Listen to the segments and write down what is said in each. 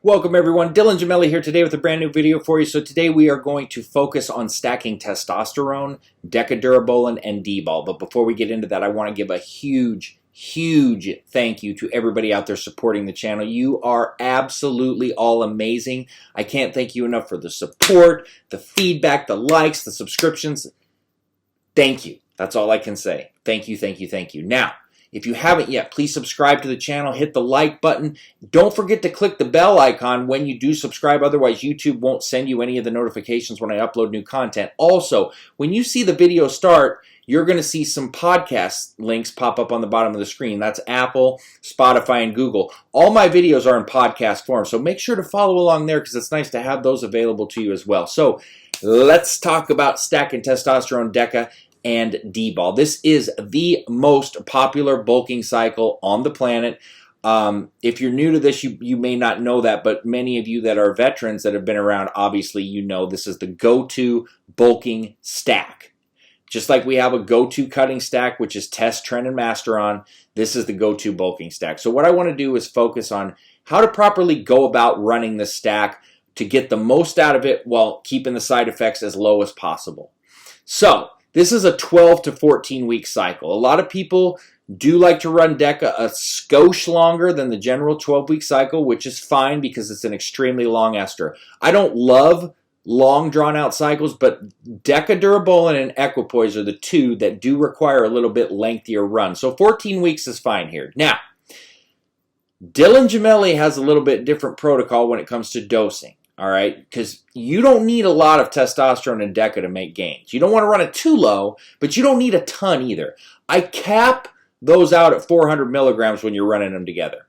Welcome everyone, Dylan Gemelli here today with a brand new video for you. So today we are going to focus on stacking testosterone, Deca, Durabolin, and Dbol. But before we get into that, I want to give a huge thank you to everybody out there supporting the channel. You are absolutely all amazing. I can't thank you enough for the support, the feedback, the likes, the subscriptions. Thank you. That's all I can say. Thank you, thank you, thank you. Now, if you haven't yet, please subscribe to the channel, hit the like button. Don't forget to click the bell icon when you do subscribe, otherwise YouTube won't send you any of the notifications when I upload new content. Also, when you see the video start, you're going to see some podcast links pop up on the bottom of the screen. That's Apple, Spotify, and Google. All my videos are in podcast form, so make sure to follow along there because it's nice to have those available to you as well. So let's talk about stacking testosterone, Deca, and Dbol. This is the most popular bulking cycle on the planet. If you're new to this, you may not know that, but many of you that are veterans that have been around, obviously you know this is the go-to bulking stack. Just like we have a go-to cutting stack, which is Test, Trend, and Masteron, this is the go-to bulking stack. So what I want to do is focus on how to properly go about running the stack to get the most out of it while keeping the side effects as low as possible. So this is a 12 to 14 week cycle. A lot of people do like to run Deca a skosh longer than the general 12-week cycle, which is fine because it's an extremely long ester. I don't love long drawn-out cycles, but Deca, Durabolin, and Equipoise are the two that do require a little bit lengthier run. So 14 weeks is fine here. Now, Dylan Gemelli has a little bit different protocol when it comes to dosing. All right, because you don't need a lot of testosterone in Deca to make gains. You don't want to run it too low, but you don't need a ton either. I cap those out at 400 milligrams when you're running them together.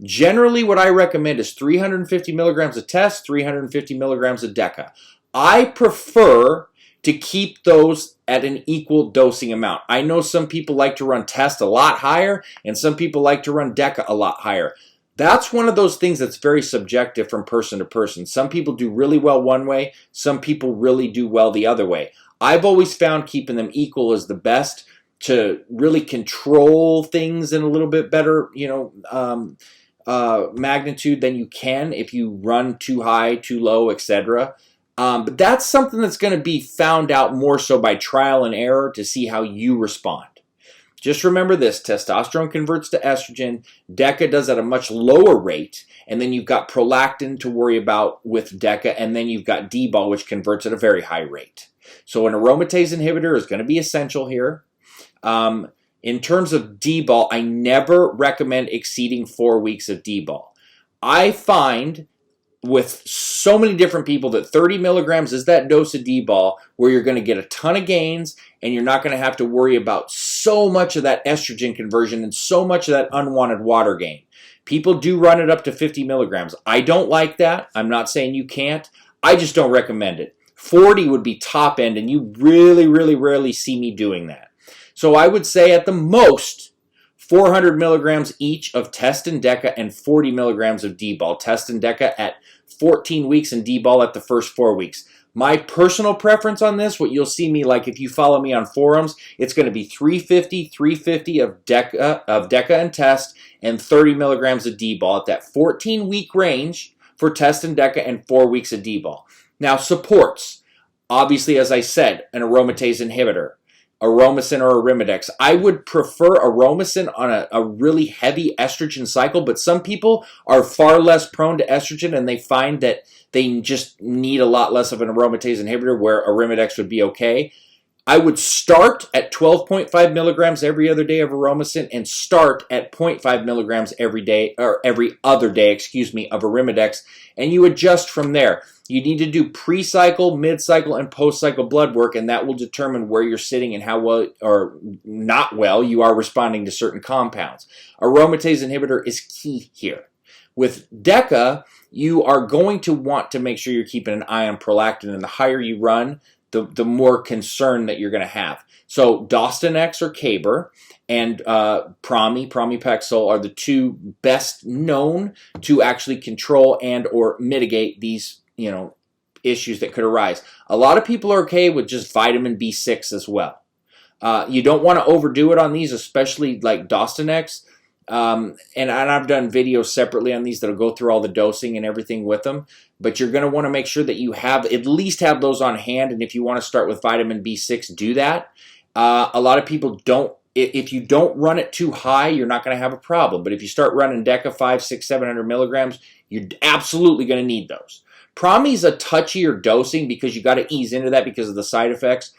Generally, what I recommend is 350 milligrams of Test, 350 milligrams of Deca. I prefer to keep those at an equal dosing amount. I know some people like to run Test a lot higher, and some people like to run Deca a lot higher. That's one of those things that's very subjective from person to person. Some people do really well one way. Some people really do well the other way. I've always found keeping them equal is the best to really control things in a little bit better, magnitude than you can if you run too high, too low, etc. But that's something that's going to be found out more so by trial and error to see how you respond. Just remember this, testosterone converts to estrogen, Deca does at a much lower rate, and then you've got prolactin to worry about with Deca, and then you've got Dbol, which converts at a very high rate. So an aromatase inhibitor is going to be essential here. In terms of Dbol, I never recommend exceeding 4 weeks of Dbol. I find with so many different people that 30 milligrams is that dose of Dbol where you're going to get a ton of gains and you're not going to have to worry about so much of that estrogen conversion and so much of that unwanted water gain. People do run it up to 50 milligrams. I don't like that. I'm not saying you can't. I just don't recommend it. 40 would be top end, and you really rarely see me doing that. So I would say at the most 400 milligrams each of Test and Deca and 40 milligrams of Dbol. Test and Deca at 14 weeks and Dbol at the first 4 weeks. My personal preference on this, what you'll see me like if you follow me on forums, it's going to be 350 of Deca and Test and 30 milligrams of Dbol at that 14-week range for Test and Deca and 4 weeks of Dbol. Now, supports. Obviously, as I said, an aromatase inhibitor. Aromasin or Arimidex. I would prefer Aromasin on a really heavy estrogen cycle, but some people are far less prone to estrogen and they find that they just need a lot less of an aromatase inhibitor where Arimidex would be okay. I would start at 12.5 milligrams every other day of Aromasin and start at 0.5 milligrams every day, or every other day, excuse me, of Arimidex, and you adjust from there. You need to do pre-cycle, mid-cycle, and post-cycle blood work, and that will determine where you're sitting and how well or not well you are responding to certain compounds. Aromatase inhibitor is key here. With Deca, you are going to want to make sure you're keeping an eye on prolactin, and the higher you run, the more concern that you're going to have. So Dostonex or Caber and Pramipexole are the two best known to actually control and or mitigate these issues that could arise. A lot of people are okay with just vitamin B6 as well. You don't want to overdo it on these, especially like Dostonex. And I've done videos separately on these that'll go through all the dosing and everything with them. But you're going to want to make sure that you have at least have those on hand. And if you want to start with vitamin B6, do that. A lot of people don't. If you don't run it too high, you're not going to have a problem. But if you start running Deca 500, 600, 700 milligrams, you're absolutely going to need those. Promi's a touchier dosing because you got to ease into that because of the side effects.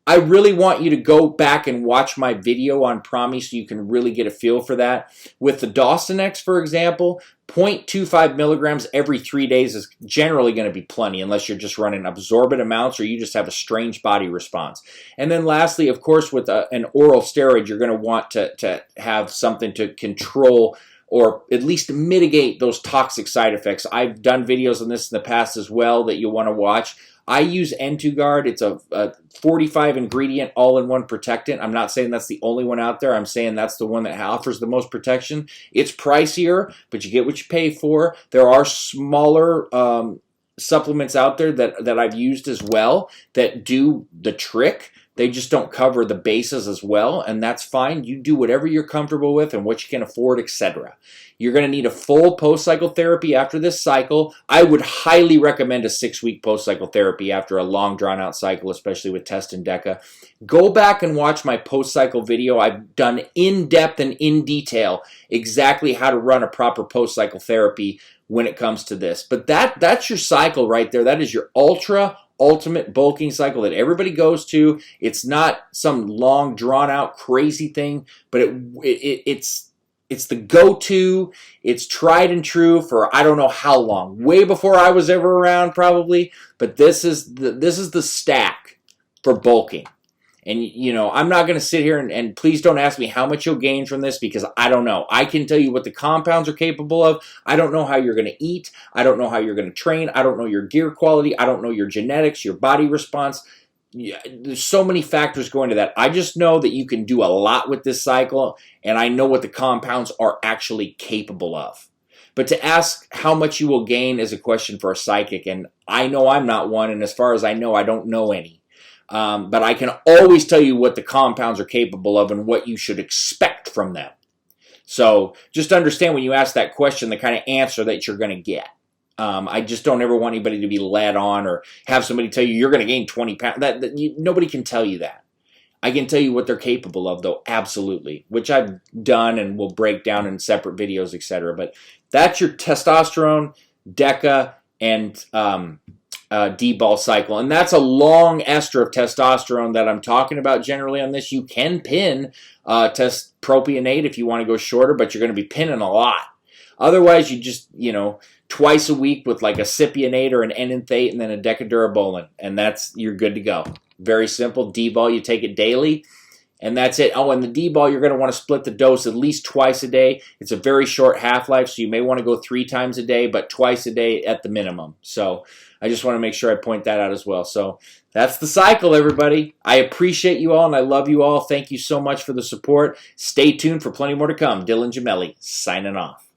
I really want you to go back and watch my video on Promi so you can really get a feel for that. With the Dostanex, for example, 0.25 milligrams every 3 days is generally going to be plenty unless you're just running absorbent amounts or you just have a strange body response. And then lastly, of course, with an oral steroid, you're going to want to have something to control or at least mitigate those toxic side effects. I've done videos on this in the past as well that you'll want to watch. I use N2Guard. It's a 45 ingredient all-in-one protectant. I'm not saying that's the only one out there. I'm saying that's the one that offers the most protection. It's pricier, but you get what you pay for. There are smaller supplements out there that I've used as well that do the trick. They just don't cover the bases as well, and that's fine. You do whatever you're comfortable with and what you can afford, etc. You're going to need a full post-cycle therapy after this cycle. I would highly recommend a 6-week post-cycle therapy after a long, drawn-out cycle, especially with Test and Deca. Go back and watch my post-cycle video. I've done in-depth and in detail exactly how to run a proper post-cycle therapy when it comes to this. But that's your cycle right there. That is your ultimate bulking cycle that everybody goes to. It's not some long, drawn-out, crazy thing, but it's the go-to. It's tried and true for I don't know how long, way before I was ever around, probably. But this is the stack for bulking. And, you know, I'm not going to sit here and please don't ask me how much you'll gain from this because I don't know. I can tell you what the compounds are capable of. I don't know how you're going to eat. I don't know how you're going to train. I don't know your gear quality. I don't know your genetics, your body response. Yeah, there's so many factors going to that. I just know that you can do a lot with this cycle, and I know what the compounds are actually capable of. But to ask how much you will gain is a question for a psychic, and I know I'm not one, and as far as I know, I don't know any. But I can always tell you what the compounds are capable of and what you should expect from them. So just understand when you ask that question, the kind of answer that you're going to get. I just don't ever want anybody to be led on or have somebody tell you you're going to gain 20 pounds. Nobody can tell you that. I can tell you what they're capable of, though, absolutely, which I've done and will break down in separate videos, etc. But that's your testosterone, Deca, and Dbol cycle. And that's a long ester of testosterone that I'm talking about generally on this. You can pin test propionate if you want to go shorter, but you're going to be pinning a lot. Otherwise, you just, you know, twice a week with like a cypionate or an enanthate and then a Deca Durabolin, and you're good to go. Very simple. Dbol, you take it daily, and that's it. Oh, and the Dbol, you're going to want to split the dose at least twice a day. It's a very short half-life, so you may want to go 3 times a day, but twice a day at the minimum. So I just want to make sure I point that out as well. So that's the cycle, everybody. I appreciate you all, and I love you all. Thank you so much for the support. Stay tuned for plenty more to come. Dylan Gemelli, signing off.